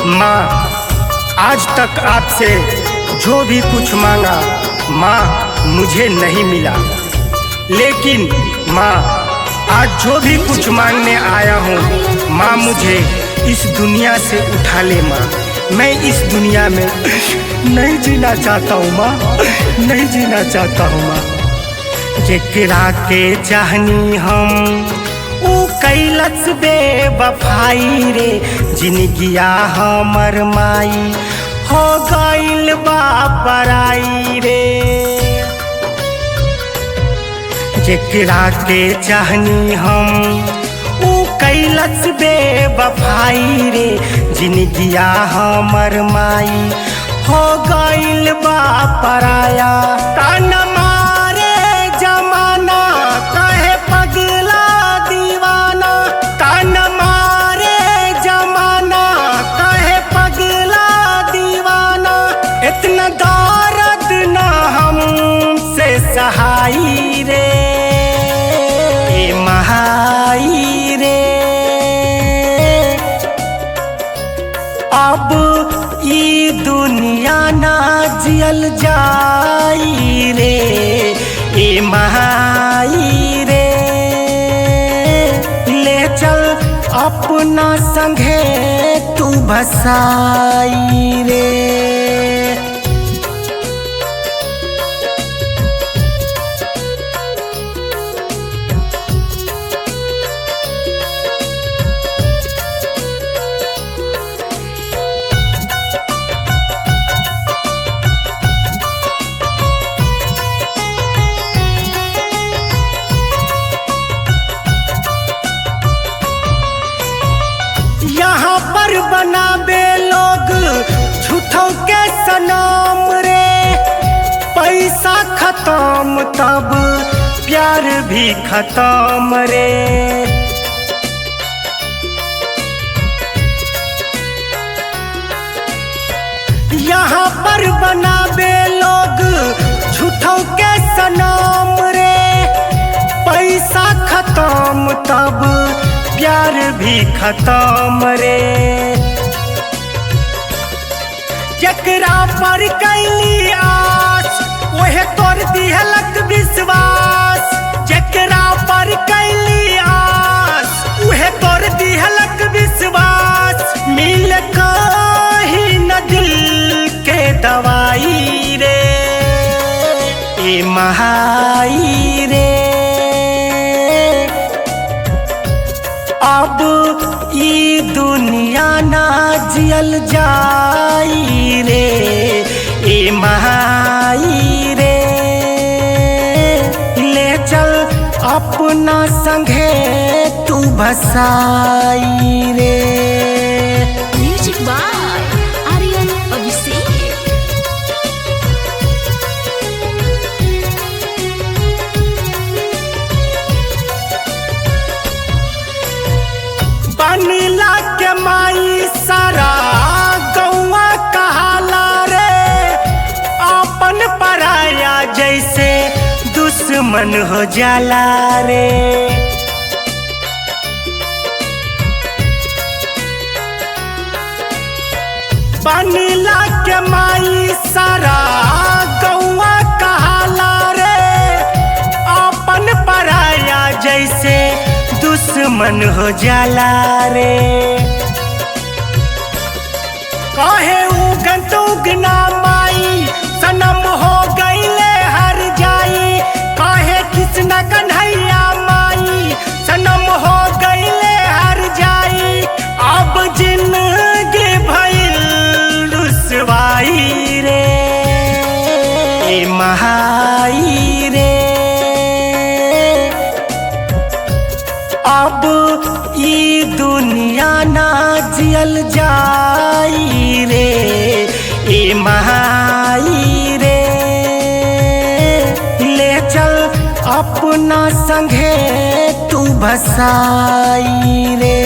माँ, आज तक आपसे जो भी कुछ मांगा माँ मुझे नहीं मिला, लेकिन माँ आज जो भी कुछ मांगने आया हूँ माँ मुझे इस दुनिया से उठा ले माँ। मैं इस दुनिया में नहीं जीना चाहता हूँ माँ, नहीं जीना चाहता हूँ माँ। जेकरा के चाहनी हम ऊ कैलस बेवफाई रे, जिनगिया हमर माई हो गइल बा पराई रे। जेकरा के चाहनी हम ऊ कैलस बेवफाई रे, जिनगिया हमर माई हो गइल बा पराया। ताना मारे जमाना कहे पगला दीवाना, ताना मारे जमाना कहे पगला दीवाना। इतना दर्द ना हमसे सहाई रे, ए महाई रे। अब ई दुनिया ना जियल जाई रे, ए महाई रे। ले चल अपना संगे तू भसाई रे। यहाँ पर बनाबे लोग झूठों के सनाम रे, पैसा खत्म तब प्यार भी खत्म रे। यहाँ पर बनाबे लोग झूठों के सनाम रे, पैसा खत्म तब प्यार भी खत्म रे। जकरा पर कैली आस ओहे तोड़ दिहलक विश्वास, जकरा पर कैली आस ओहे तोड़ दिहलक विश्वास। मिल कहीं न दिल के दवाई रे, ए महाई रे। अब ई दुनिया ना जियल जाई रे, ए महाई रे। ले चल अपना संगे तू भसाई रे। Music by Aryan Abhishek. बनिला के माई सारा गौवा कहाला रे, अपन पराया जैसे दुश्मन हो जाला रे। बनिला के माई सारा गौवा कहाला रे, अपन पराया जैसे दुश्मन हो जाला रे। कहे उगन तुगना माई सनम हो गईले हर जाई, कहे कृष्ण कन्हैया माई सनम हो गईले हर जाई। अब जिंदगी भइल रुसवाई रे, ए महाई रे। अब ई दुनिया ना जियल जाई रे, ए महाई रे। ले चल अपना संगे तू भसाई रे।